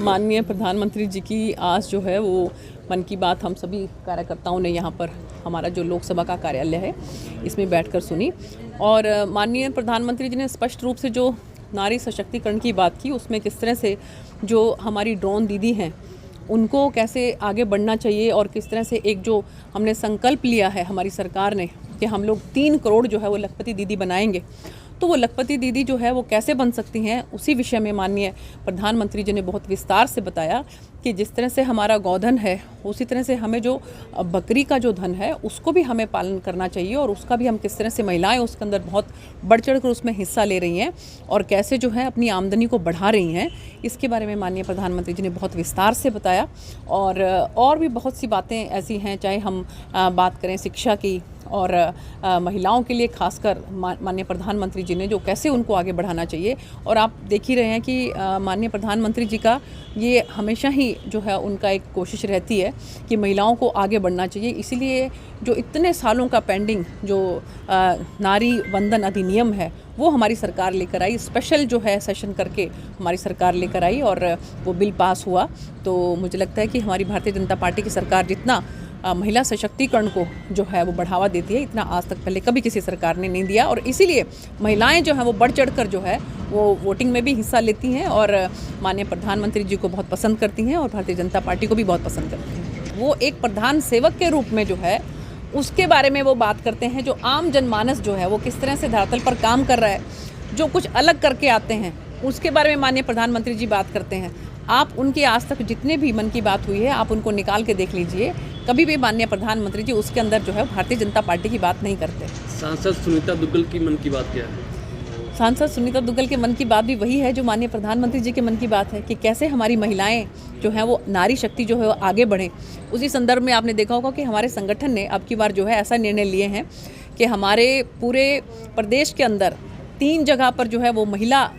माननीय प्रधानमंत्री जी की आज जो है वो मन की बात हम सभी कार्यकर्ताओं ने यहाँ पर हमारा जो लोकसभा का कार्यालय है इसमें बैठकर सुनी और माननीय प्रधानमंत्री जी ने स्पष्ट रूप से जो नारी सशक्तिकरण की बात की, उसमें किस तरह से जो हमारी ड्रोन दीदी हैं उनको कैसे आगे बढ़ना चाहिए और किस तरह से एक जो हमने संकल्प लिया है हमारी सरकार ने कि हम लोग 3 करोड़ जो है वो लखपति दीदी बनाएंगे, तो वो लखपति दीदी जो है वो कैसे बन सकती हैं, उसी विषय में माननीय प्रधानमंत्री जी ने बहुत विस्तार से बताया कि जिस तरह से हमारा गौधन है उसी तरह से हमें जो बकरी का जो धन है उसको भी हमें पालन करना चाहिए और उसका भी हम किस तरह से महिलाएं उसके अंदर बहुत बढ़ चढ़ कर उसमें हिस्सा ले रही हैं और कैसे जो है अपनी आमदनी को बढ़ा रही हैं, इसके बारे में माननीय प्रधानमंत्री जी ने बहुत विस्तार से बताया। और भी बहुत सी बातें ऐसी हैं, चाहे हम बात करें शिक्षा की और महिलाओं के लिए खासकर माननीय प्रधानमंत्री जी ने जो कैसे उनको आगे बढ़ाना चाहिए। और आप देख ही रहे हैं कि माननीय प्रधानमंत्री जी का ये हमेशा ही जो है उनका एक कोशिश रहती है कि महिलाओं को आगे बढ़ना चाहिए। इसीलिए जो इतने सालों का पेंडिंग जो नारी वंदन अधिनियम है वो हमारी सरकार लेकर आई, स्पेशल जो है सेशन करके हमारी सरकार लेकर आई और वो बिल पास हुआ। तो मुझे लगता है कि हमारी भारतीय जनता पार्टी की सरकार जितना महिला सशक्तिकरण को जो है वो बढ़ावा देती है, इतना आज तक पहले कभी किसी सरकार ने नहीं दिया और इसीलिए महिलाएं जो हैं वो बढ़ चढ़कर जो है वो वोटिंग में भी हिस्सा लेती हैं और माननीय प्रधानमंत्री जी को बहुत पसंद करती हैं और भारतीय जनता पार्टी को भी बहुत पसंद करती हैं। वो एक प्रधान सेवक के रूप में जो है उसके बारे में वो बात करते हैं, जो आम जनमानस जो है वो किस तरह से धरातल पर काम कर रहा है, जो कुछ अलग करके आते हैं उसके बारे में माननीय प्रधानमंत्री जी बात करते हैं। आप उनकी आज तक जितने भी मन की बात हुई है आप उनको निकाल के देख लीजिए, कभी भी माननीय प्रधानमंत्री जी उसके अंदर जो है भारतीय जनता पार्टी की बात नहीं करते। सांसद सुनीता दुग्गल की मन की बात क्या है? सांसद सुनीता दुग्गल के मन की बात भी वही है जो माननीय प्रधानमंत्री जी के मन की बात है कि कैसे हमारी महिलाएं जो हैं वो नारी शक्ति जो है वो आगे बढ़ें। उसी संदर्भ में आपने देखा होगा कि हमारे संगठन ने अब की बार जो है ऐसा निर्णय लिए हैं कि हमारे पूरे प्रदेश के अंदर 3 जगह पर जो है वो महिला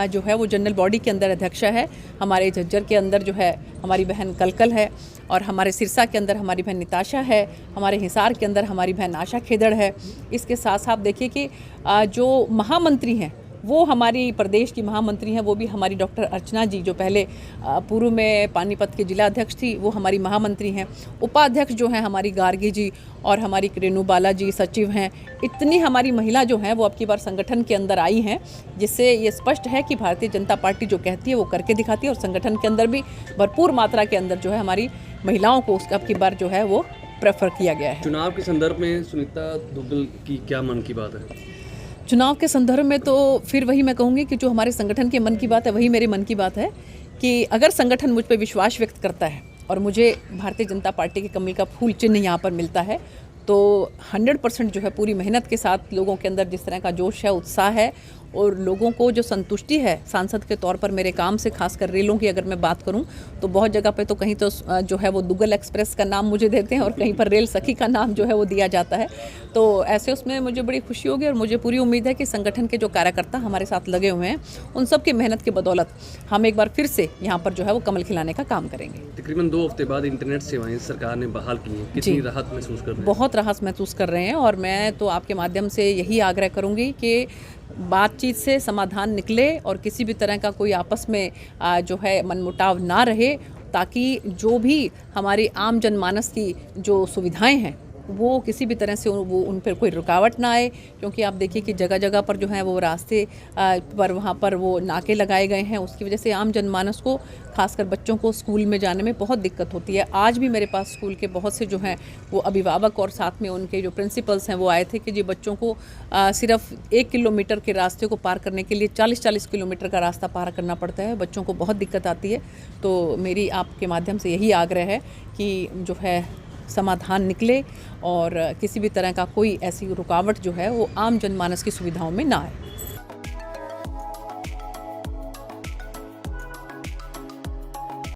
जो है वो जनरल बॉडी के अंदर अध्यक्ष है। हमारे झज्जर के अंदर जो है हमारी बहन कलकल है और हमारे सिरसा के अंदर हमारी बहन निताशा है, हमारे हिसार के अंदर हमारी बहन आशा खेदड़ है। इसके साथ साथ देखिए कि जो महामंत्री हैं वो हमारी प्रदेश की महामंत्री हैं, वो भी हमारी डॉक्टर अर्चना जी जो पहले पूर्व में पानीपत के जिला अध्यक्ष थी, वो हमारी महामंत्री हैं। उपाध्यक्ष जो हैं हमारी गार्गी जी और हमारी रेणु बाला जी सचिव हैं। इतनी हमारी महिला जो हैं वो अब की बार संगठन के अंदर आई हैं, जिससे ये स्पष्ट है कि भारतीय जनता पार्टी जो कहती है वो करके दिखाती है और संगठन के अंदर भी भरपूर मात्रा के अंदर जो है हमारी महिलाओं को उसका अब की बार जो है वो प्रेफर किया गया है। चुनाव के संदर्भ में सुनीता दुग्गल की क्या मन की बात है? चुनाव के संदर्भ में तो फिर वही मैं कहूँगी कि जो हमारे संगठन के मन की बात है वही मेरे मन की बात है कि अगर संगठन मुझ पर विश्वास व्यक्त करता है और मुझे भारतीय जनता पार्टी के कमल का फूल चिन्ह यहाँ पर मिलता है तो 100% जो है पूरी मेहनत के साथ लोगों के अंदर जिस तरह का जोश है, उत्साह है और लोगों को जो संतुष्टि है सांसद के तौर पर मेरे काम से, खासकर रेलों की अगर मैं बात करूं तो बहुत जगह पे तो कहीं तो जो है वो दुग्गल एक्सप्रेस का नाम मुझे देते हैं और कहीं पर रेल सखी का नाम जो है वो दिया जाता है। तो ऐसे उसमें मुझे बड़ी खुशी होगी और मुझे पूरी उम्मीद है कि संगठन के जो कार्यकर्ता हमारे साथ लगे हुए हैं उन सब की मेहनत की बदौलत हम एक बार फिर से यहाँ पर जो है वो कमल खिलाने का काम करेंगे। तकरीबन 2 हफ्ते बाद इंटरनेट सेवाएं सरकार ने बहाल की हैं, कितनी राहत महसूस कर रहे हैं? बहुत राहत महसूस कर रहे हैं और मैं तो आपके माध्यम से यही आग्रह करूँगी कि बातचीत से समाधान निकले और किसी भी तरह का कोई आपस में जो है मनमुटाव ना रहे, ताकि जो भी हमारी आम जनमानस की जो सुविधाएं हैं वो किसी भी तरह से वो उन पर कोई रुकावट ना आए। क्योंकि आप देखिए कि जगह जगह पर जो है वो रास्ते पर वहाँ पर वो नाके लगाए गए हैं, उसकी वजह से आम जनमानस को, खासकर बच्चों को स्कूल में जाने में बहुत दिक्कत होती है। आज भी मेरे पास स्कूल के बहुत से जो हैं वो अभिभावक और साथ में उनके जो प्रिंसिपल्स हैं वो आए थे कि जी बच्चों को सिर्फ 1 किलोमीटर के रास्ते को पार करने के लिए 40-40 किलोमीटर का रास्ता पार करना पड़ता है, बच्चों को बहुत दिक्कत आती है। तो मेरी आपके माध्यम से यही आग्रह है कि जो है समाधान निकले और किसी भी तरह का कोई ऐसी रुकावट जो है वो आम जनमानस की सुविधाओं में ना आए।